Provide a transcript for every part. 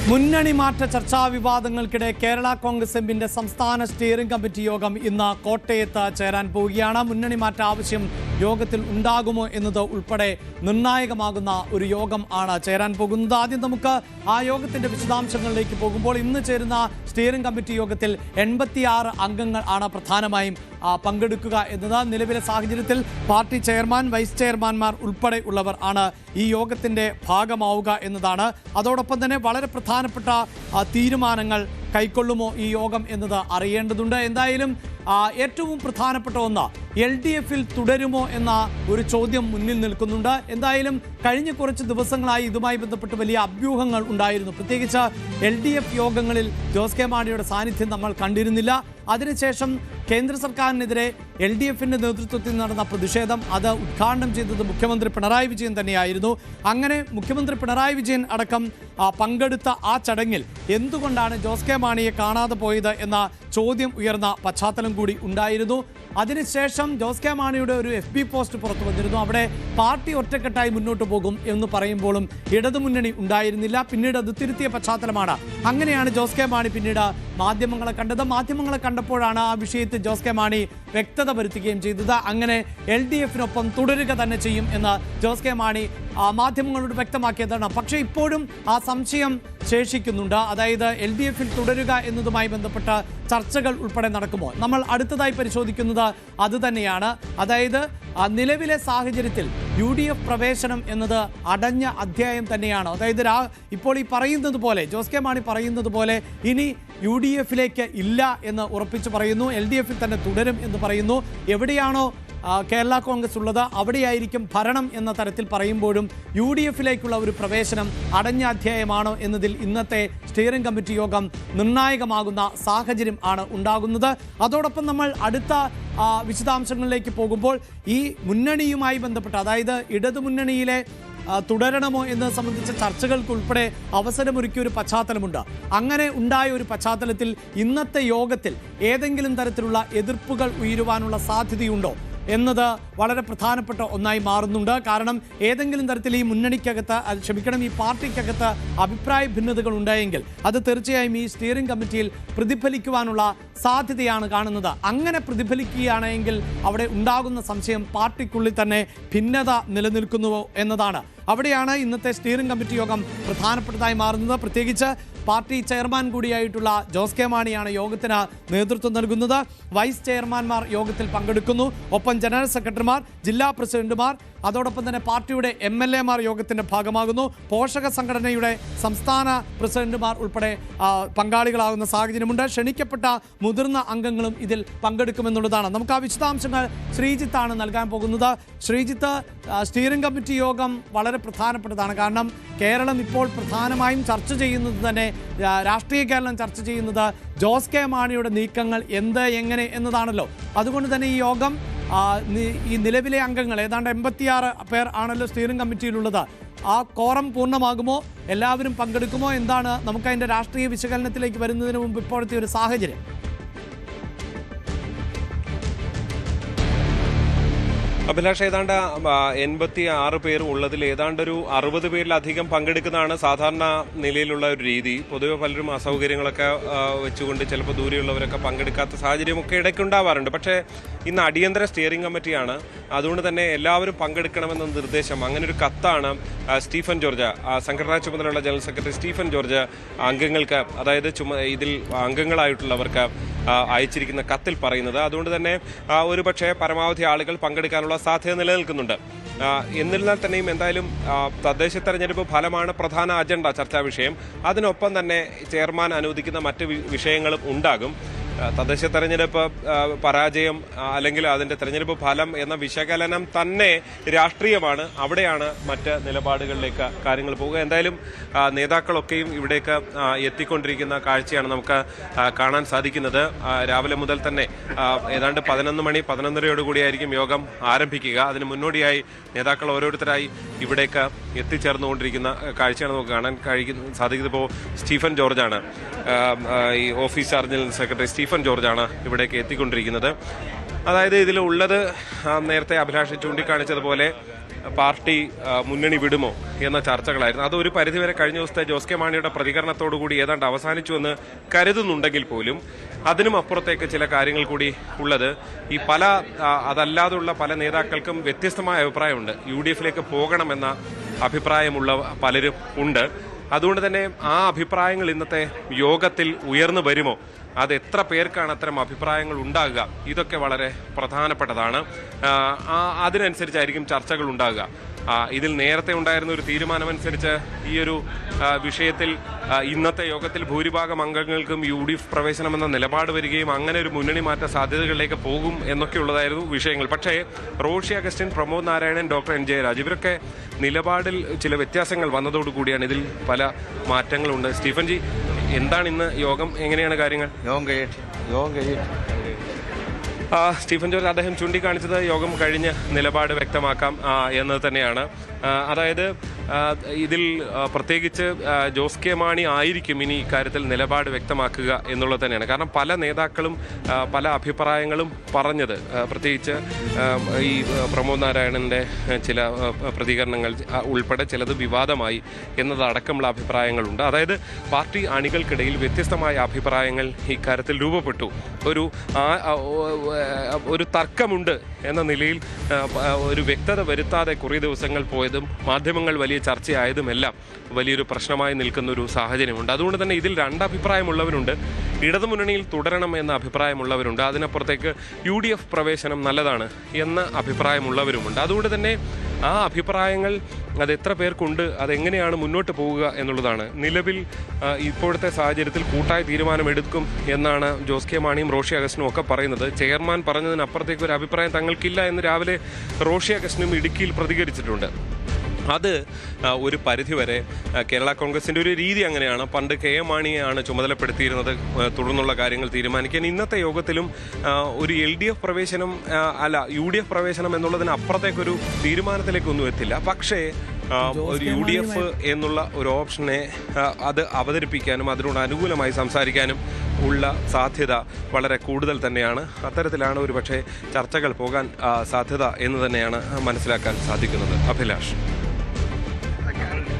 മുന്നണി മാറ്റ ചർച്ചാ വിവാദങ്ങൾക്കിടെ കേരള കോൺഗ്രസ് എമ്മിന്റെ സംസ്ഥാന സ്റ്റിയറിംഗ് കമ്മിറ്റി യോഗം ഇന്ന് കോട്ടയത്ത് ചേരാൻ പോവുകയാണ്. മുന്നണി മാറ്റ ആവശ്യം യോഗത്തിൽ ഉണ്ടാകുമോ എന്നത് ഉൾപ്പെടെ നിർണായകമാകുന്ന ഒരു യോഗം ആണ് ചേരാൻ പോകുന്നത്. ആദ്യം നമുക്ക് ആ യോഗത്തിന്റെ വിശദാംശങ്ങളിലേക്ക് പോകുമ്പോൾ ഇന്ന് ചേരുന്ന സ്റ്റിയറിംഗ് കമ്മിറ്റി യോഗത്തിൽ 86 അംഗങ്ങൾ ആണ് പ്രധാനമായും പങ്കെടുക്കുക എന്നത്. നിലവിലെ സാഹചര്യത്തിൽ പാർട്ടി ചെയർമാൻ, വൈസ് ചെയർമാൻമാർ ഉൾപ്പെടെ ഉള്ളവർ ആണ് ഈ യോഗത്തിന്റെ ഭാഗമാവുക എന്നതാണ്. അതോടൊപ്പം തന്നെ വളരെ പ്രധാനപ്പെട്ട തീരുമാനങ്ങൾ കൈക്കൊള്ളുമോ ഈ യോഗം എന്നത് അറിയേണ്ടതുണ്ട്. എന്തായാലും ഏറ്റവും പ്രധാനപ്പെട്ട ഒന്ന് LDF-ൽ തുടരുമോ എന്ന ഒരു ചോദ്യം മുന്നിൽ നിൽക്കുന്നുണ്ട്. എന്തായാലും കഴിഞ്ഞ കുറച്ച് ദിവസങ്ങളായി ഇതുമായി ബന്ധപ്പെട്ട് വലിയ അഭ്യൂഹങ്ങൾ ഉണ്ടായിരുന്നു. പ്രത്യേകിച്ച് LDF യോഗങ്ങളിൽ ജോസ് കെ മാണിയുടെ സാന്നിധ്യം നമ്മൾ കണ്ടിരുന്നില്ല. അതിനുശേഷം കേന്ദ്ര സർക്കാരിനെതിരെ LDF-ന്റെ നേതൃത്വത്തിൽ നടന്ന പ്രതിഷേധം അത് ഉദ്ഘാടനം ചെയ്തത് മുഖ്യമന്ത്രി പിണറായി വിജയൻ തന്നെയായിരുന്നു. അങ്ങനെ മുഖ്യമന്ത്രി പിണറായി വിജയൻ അടക്കം പങ്കെടുത്ത ആ ചടങ്ങിൽ എന്തുകൊണ്ടാണ് ജോസ് കെ മാണിയെ കാണാതെ പോയത് എന്ന ചോദ്യം ഉയർന്ന പശ്ചാത്തലം കൂടി ഉണ്ടായിരുന്നു. അതിനുശേഷം ജോസ് കെ മാണിയുടെ ഒരു FB പോസ്റ്റ് പുറത്തു വന്നിരുന്നു. അവിടെ പാർട്ടി ഒറ്റക്കെട്ടായി മുന്നോട്ട് പോകും എന്ന് പറയുമ്പോഴും ഇടതുമുന്നണി ഉണ്ടായിരുന്നില്ല. പിന്നീട് അത് തിരുത്തിയ പശ്ചാത്തലമാണ്. അങ്ങനെയാണ് ജോസ് കെ മാണി പിന്നീട് മാധ്യമങ്ങളെ കണ്ടത്. മാധ്യമങ്ങളെ കണ്ടപ്പോഴാണ് ആ വിഷയത്തിൽ ജോസ് കെ മാണി വ്യക്തത വരുത്തുകയും ചെയ്തത്. അങ്ങനെ LDF-നൊപ്പം തുടരുക തന്നെ ചെയ്യും എന്ന് ജോസ് കെ മാണി മാധ്യമങ്ങളോട് വ്യക്തമാക്കിയതാണ്. പക്ഷേ ഇപ്പോഴും ആ സംശയം ശേഷിക്കുന്നുണ്ട്. അതായത് LDF-ൽ തുടരുക എന്നതുമായി ബന്ധപ്പെട്ട ചർച്ചകൾ ഉൾപ്പെടെ നടക്കുമോ? നമ്മൾ അടുത്തതായി പരിശോധിക്കുന്നത് അതുതന്നെയാണ്. അതായത് നിലവിലെ സാഹചര്യത്തിൽ UDF പ്രവേശനം എന്നത് അടഞ്ഞ അധ്യായം തന്നെയാണ്. അതായത് ഇപ്പോൾ ഈ പറയുന്നത് പോലെ, ജോസ് കെ മാണി പറയുന്നത് പോലെ ഇനി UDF-ലേക്ക് ഇല്ല എന്ന് ഉറപ്പിച്ച് പറയുന്നു. LDF-ൽ തന്നെ തുടരും എന്ന് പറയുന്നു. എവിടെയാണോ കേരള കോൺഗ്രസ് ഉള്ളത് അവിടെയായിരിക്കും ഭരണം എന്ന തരത്തിൽ പറയുമ്പോഴും UDF-ലേക്കുള്ള ഒരു പ്രവേശനം അടഞ്ഞ അധ്യായമാണോ എന്നതിൽ ഇന്നത്തെ സ്റ്റിയറിംഗ് കമ്മിറ്റി യോഗം നിർണായകമാകുന്ന സാഹചര്യം ആണ് ഉണ്ടാകുന്നത്. അതോടൊപ്പം നമ്മൾ അടുത്ത വിശദാംശങ്ങളിലേക്ക് പോകുമ്പോൾ ഈ മുന്നണിയുമായി ബന്ധപ്പെട്ട്, അതായത് ഇടതുമുന്നണിയിലെ തുടരണമോ എന്ന് സംബന്ധിച്ച ചർച്ചകൾക്കുൾപ്പെടെ അവസരമൊരുക്കിയ ഒരു പശ്ചാത്തലമുണ്ട്. അങ്ങനെ ഉണ്ടായ ഒരു പശ്ചാത്തലത്തിൽ ഇന്നത്തെ യോഗത്തിൽ ഏതെങ്കിലും തരത്തിലുള്ള എതിർപ്പുകൾ ഉയരുവാനുള്ള സാധ്യതയുണ്ടോ എന്നത് വളരെ പ്രധാനപ്പെട്ട ഒന്നായി മാറുന്നുണ്ട്. കാരണം ഏതെങ്കിലും തരത്തിൽ ഈ മുന്നണിക്കകത്ത് ഈ പാർട്ടിക്കകത്ത് അഭിപ്രായ ഭിന്നതകൾ ഉണ്ടായെങ്കിൽ അത് തീർച്ചയായും ഈ സ്റ്റിയറിംഗ് കമ്മിറ്റിയിൽ പ്രതിഫലിക്കുവാനുള്ള സാധ്യതയാണ് കാണുന്നത്. അങ്ങനെ പ്രതിഫലിക്കുകയാണെങ്കിൽ അവിടെ ഉണ്ടാകുന്ന സംശയം പാർട്ടിക്കുള്ളിൽ തന്നെ ഭിന്നത നിലനിൽക്കുന്നുവോ എന്നതാണ്. അവിടെയാണ് ഇന്നത്തെ സ്റ്റിയറിംഗ് കമ്മിറ്റി യോഗം പ്രധാനപ്പെട്ടതായി മാറുന്നത്. പ്രത്യേകിച്ച് പാർട്ടി ചെയർമാൻ കൂടിയായിട്ടുള്ള ജോസ് കെ മാണിയാണ് യോഗത്തിന് നേതൃത്വം നൽകുന്നത്. വൈസ് ചെയർമാൻമാർ യോഗത്തിൽ പങ്കെടുക്കുന്നു. ഒപ്പം ജനറൽ സെക്രട്ടറിമാർ, ജില്ലാ പ്രസിഡന്റുമാർ, അതോടൊപ്പം തന്നെ പാർട്ടിയുടെ MLA-മാർ യോഗത്തിന്റെ ഭാഗമാകുന്നു. പോഷക സംഘടനയുടെ സംസ്ഥാന പ്രസിഡന്റുമാർ ഉൾപ്പെടെ പങ്കാളികളാകുന്ന സാഹചര്യമുണ്ട്. ക്ഷണിക്കപ്പെട്ട മുതിർന്ന അംഗങ്ങളും ഇതിൽ പങ്കെടുക്കുമെന്നുള്ളതാണ്. നമുക്ക് ആ വിശദാംശങ്ങൾ ശ്രീജിത്താണ് നൽകാൻ പോകുന്നത്. ശ്രീജിത്ത്, സ്റ്റിയറിംഗ് കമ്മിറ്റി യോഗം വളരെ പ്രധാനപ്പെട്ടതാണ്. കാരണം കേരളം ഇപ്പോൾ പ്രധാനമായും ചർച്ച ചെയ്യുന്നത് തന്നെ, രാഷ്ട്രീയ കേരളം ചർച്ച ചെയ്യുന്നത് ജോസ് കെ മാണിയുടെ നീക്കങ്ങൾ എങ്ങനെ എന്നതാണല്ലോ. അതുകൊണ്ട് തന്നെ ഈ യോഗം ഈ നിലവിലെ അംഗങ്ങൾ ഏതാണ്ട് 86 പേർ ആണല്ലോ സ്റ്റിയറിംഗ് കമ്മിറ്റിയിലുള്ളത്. ആ കോറം പൂർണ്ണമാകുമോ? എല്ലാവരും പങ്കെടുക്കുമോ? എന്താണ് നമുക്കതിൻ്റെ രാഷ്ട്രീയ വിശകലനത്തിലേക്ക് വരുന്നതിന് മുമ്പ് ഇപ്പോഴത്തെ ഒരു സാഹചര്യം? അഭിലാഷ്, ഏതാണ്ട് 86 പേർ ഉള്ളതിൽ ഏതാണ്ട് ഒരു 60 പേരിലധികം പങ്കെടുക്കുന്നതാണ് സാധാരണ നിലയിലുള്ള ഒരു രീതി. പൊതുവെ പലരും അസൗകര്യങ്ങളൊക്കെ വെച്ചുകൊണ്ട് ചിലപ്പോൾ ദൂരെയുള്ളവരൊക്കെ പങ്കെടുക്കാത്ത സാഹചര്യമൊക്കെ ഇടയ്ക്കുണ്ടാവാറുണ്ട്. പക്ഷേ ഇന്ന് അടിയന്തര സ്റ്റിയറിംഗ് കമ്മിറ്റിയാണ്. അതുകൊണ്ട് തന്നെ എല്ലാവരും പങ്കെടുക്കണമെന്ന നിർദ്ദേശം, അങ്ങനെ ഒരു കത്താണ് സ്റ്റീഫൻ ജോർജ്, സംഘടനാ ചുമതലയുള്ള ജനറൽ സെക്രട്ടറി സ്റ്റീഫൻ ജോർജ് അംഗങ്ങൾക്ക്, അതായത് ഇതിൽ അംഗങ്ങളായിട്ടുള്ളവർക്ക് അയച്ചിരിക്കുന്ന കത്തിൽ പറയുന്നത്. അതുകൊണ്ട് തന്നെ ഒരുപക്ഷെ പരമാവധി ആളുകൾ പങ്കെടുക്കാനുള്ള സാധ്യത നിലനിൽക്കുന്നുണ്ട്. എന്നിരുന്നാൽ തന്നെയും എന്തായാലും തദ്ദേശ തെരഞ്ഞെടുപ്പ് ഫലമാണ് പ്രധാന അജണ്ട, ചർച്ചാ വിഷയം. അതിനൊപ്പം തന്നെ ചെയർമാൻ അനുവദിക്കുന്ന മറ്റ് വിഷയങ്ങളും ഉണ്ടാകും. തദ്ദേശ തെരഞ്ഞെടുപ്പ് പരാജയം അല്ലെങ്കിൽ അതിൻ്റെ തെരഞ്ഞെടുപ്പ് ഫലം എന്ന വിശകലനം തന്നെ രാഷ്ട്രീയമാണ്. അവിടെയാണ് മറ്റ് നിലപാടുകളിലേക്ക് കാര്യങ്ങൾ പോകുക. എന്തായാലും നേതാക്കളൊക്കെയും ഇവിടേക്ക് എത്തിക്കൊണ്ടിരിക്കുന്ന കാഴ്ചയാണ് നമുക്ക് കാണാൻ സാധിക്കുന്നത്. രാവിലെ മുതൽ തന്നെ ഏതാണ്ട് 11:30-11:30 യോഗം ആരംഭിക്കുക. അതിന് മുന്നോടിയായി നേതാക്കൾ ഓരോരുത്തരായി ഇവിടേക്ക് എത്തിച്ചേർന്നുകൊണ്ടിരിക്കുന്ന കാഴ്ചയാണ് നമുക്ക് കാണാൻ സാധിക്കുന്നത്. ഇപ്പോൾ സ്റ്റീഫൻ ജോർജാണ്, ഈ ഓഫീസ് ചാർജ് സെക്രട്ടറി സ്റ്റീഫൻ ജോർജാണ് ഇവിടേക്ക് എത്തിക്കൊണ്ടിരിക്കുന്നത്. അതായത് ഇതിലുള്ളത് നേരത്തെ അഭിലാഷ് ചൂണ്ടിക്കാണിച്ചതുപോലെ പാർട്ടി മുന്നണി വിടുമോ എന്ന ചർച്ചകളായിരുന്നു. അത് ഒരു പരിധിവരെ കഴിഞ്ഞ ദിവസത്തെ ജോസ് കെ മാണിയുടെ പ്രതികരണത്തോടുകൂടി ഏതാണ്ട് അവസാനിച്ചുവെന്ന് കരുതുന്നുണ്ടെങ്കിൽ പോലും അതിനും അപ്പുറത്തേക്ക് ചില കാര്യങ്ങൾ കൂടി ഉള്ളത്. ഈ അതല്ലാതുള്ള പല നേതാക്കൾക്കും വ്യത്യസ്തമായ അഭിപ്രായമുണ്ട്. UDF-ലേക്ക് പോകണമെന്ന അഭിപ്രായമുള്ള പലരും ഉണ്ട്. അതുകൊണ്ട് തന്നെ ആ അഭിപ്രായങ്ങൾ ഇന്നത്തെ യോഗത്തിൽ ഉയർന്നു വരുമോ, അത് എത്ര പേർക്കാണ് അത്തരം അഭിപ്രായങ്ങൾ ഉണ്ടാകുക, ഇതൊക്കെ വളരെ പ്രധാനപ്പെട്ടതാണ്. അതിനനുസരിച്ചായിരിക്കും ചർച്ചകൾ ഉണ്ടാകുക. ഇതിൽ നേരത്തെ ഉണ്ടായിരുന്ന ഒരു തീരുമാനമനുസരിച്ച് ഈ ഒരു വിഷയത്തിൽ ഇന്നത്തെ യോഗത്തിൽ ഭൂരിഭാഗം അംഗങ്ങൾക്കും UDF പ്രവേശനമെന്ന നിലപാട് വരികയും അങ്ങനെ ഒരു മുന്നണി മാറ്റ സാധ്യതകളിലേക്ക് പോകും എന്നൊക്കെയുള്ളതായിരുന്നു വിഷയങ്ങൾ. പക്ഷേ റോഷി അഗസ്റ്റിൻ, പ്രമോദ് നാരായണൻ, ഡോക്ടർ എൻ ജയരാജ് ഇവരൊക്കെ നിലപാടിൽ ചില വ്യത്യാസങ്ങൾ വന്നതോടുകൂടിയാണ് ഇതിൽ പല മാറ്റങ്ങളുണ്ട്. സ്റ്റീഫൻ ജി, എന്താണ് ഇന്ന് യോഗം, എങ്ങനെയാണ് കാര്യങ്ങൾ? സ്റ്റീഫൻ ജോർജ് അദ്ദേഹം ചൂണ്ടിക്കാണിച്ചത് യോഗം കഴിഞ്ഞ് നിലപാട് വ്യക്തമാക്കാം എന്നത് തന്നെയാണ്. അതായത് ഇതിൽ പ്രത്യേകിച്ച് ജോസ് കെ മാണി ആയിരിക്കും ഇനി ഇക്കാര്യത്തിൽ നിലപാട് വ്യക്തമാക്കുക എന്നുള്ളത് തന്നെയാണ്. കാരണം പല നേതാക്കളും പല അഭിപ്രായങ്ങളും പറഞ്ഞത്, പ്രത്യേകിച്ച് ഈ പ്രമോദ് നാരായണൻ്റെ ചില പ്രതികരണങ്ങൾ ഉൾപ്പെടെ ചിലത് വിവാദമായി എന്നതടക്കമുള്ള അഭിപ്രായങ്ങളുണ്ട്. അതായത് പാർട്ടി അണികൾക്കിടയിൽ വ്യത്യസ്തമായ അഭിപ്രായങ്ങൾ ഇക്കാര്യത്തിൽ രൂപപ്പെട്ടു. ഒരു തർക്കമുണ്ട് എന്ന നിലയിൽ ഒരു വ്യക്തത വരുത്താതെ കുറേ ദിവസങ്ങൾ പോയതും മാധ്യമങ്ങൾ വലിയ ചർച്ചയായതുമെല്ലാം വലിയൊരു പ്രശ്നമായി നിൽക്കുന്ന ഒരു സാഹചര്യമുണ്ട്. അതുകൊണ്ട് തന്നെ ഇതിൽ രണ്ടഭിപ്രായമുള്ളവരുണ്ട്. ഇടതുമുന്നണിയിൽ തുടരണം എന്ന അഭിപ്രായമുള്ളവരുണ്ട്. അതിനപ്പുറത്തേക്ക് UDF പ്രവേശനം നല്ലതാണ് എന്ന അഭിപ്രായമുള്ളവരുമുണ്ട്. അതുകൊണ്ട് തന്നെ ആ അഭിപ്രായങ്ങൾ അത് എത്ര പേർക്കുണ്ട്, അതെങ്ങനെയാണ് മുന്നോട്ട് പോവുക എന്നുള്ളതാണ്. നിലവിൽ ഇപ്പോഴത്തെ സാഹചര്യത്തിൽ കൂട്ടായ തീരുമാനമെടുക്കും എന്നാണ് ജോസ് കെ മാണിയും റോഷി അഗസ്റ്റിനും ഒക്കെ പറയുന്നത്. ചെയർമാൻ പറഞ്ഞതിനപ്പുറത്തേക്ക് ഒരു അഭിപ്രായം തങ്ങൾക്കില്ല എന്ന് രാവിലെ റോഷി അഗസ്റ്റിനും ഇടുക്കിയിൽ പ്രതികരിച്ചിട്ടുണ്ട്. അത് ഒരു പരിധിവരെ കേരള കോൺഗ്രസിൻ്റെ ഒരു രീതി അങ്ങനെയാണ്. പണ്ട് KM മാണിയെയാണ് ചുമതലപ്പെടുത്തിയിരുന്നത് തുടർന്നുള്ള കാര്യങ്ങൾ തീരുമാനിക്കാൻ. ഇന്നത്തെ യോഗത്തിലും ഒരു LDF പ്രവേശനം UDF പ്രവേശനം എന്നുള്ളതിന് അപ്പുറത്തേക്കൊരു തീരുമാനത്തിലേക്കൊന്നും എത്തില്ല. പക്ഷേ ഒരു UDF എന്നുള്ള ഒരു ഓപ്ഷനെ അത് അവതരിപ്പിക്കാനും അതിനോട് അനുകൂലമായി സംസാരിക്കാനും ഉള്ള സാധ്യത വളരെ കൂടുതൽ തന്നെയാണ്. അത്തരത്തിലാണ് ഒരു പക്ഷേ ചർച്ചകൾ പോകാൻ സാധ്യത എന്ന് തന്നെയാണ് മനസ്സിലാക്കാൻ സാധിക്കുന്നത്. അഭിലാഷ്.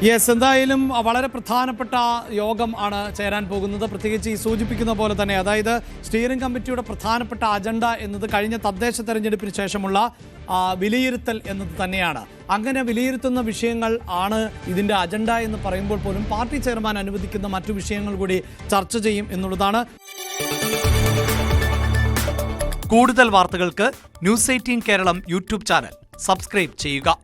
യെസ്, എന്തായാലും വളരെ പ്രധാനപ്പെട്ട യോഗം ആണ് ചേരാൻ പോകുന്നത്. പ്രത്യേകിച്ച് ഈ സൂചിപ്പിക്കുന്ന പോലെ തന്നെ, അതായത് സ്റ്റിയറിംഗ് കമ്മിറ്റിയുടെ പ്രധാനപ്പെട്ട അജണ്ട എന്നത് കഴിഞ്ഞ തദ്ദേശ തെരഞ്ഞെടുപ്പിന് ശേഷമുള്ള വിലയിരുത്തൽ എന്നത് തന്നെയാണ്. അങ്ങനെ വിലയിരുത്തുന്ന വിഷയങ്ങൾ ആണ് ഇതിൻ്റെ അജണ്ട എന്ന് പറയുമ്പോൾ പോലും പാർട്ടി ചെയർമാൻ അനുവദിക്കുന്ന മറ്റു വിഷയങ്ങൾ കൂടി ചർച്ച ചെയ്യും എന്നുള്ളതാണ്. കൂടുതൽ വാർത്തകൾക്ക് News 18 Keralam YouTube channel subscribe ചെയ്യുക.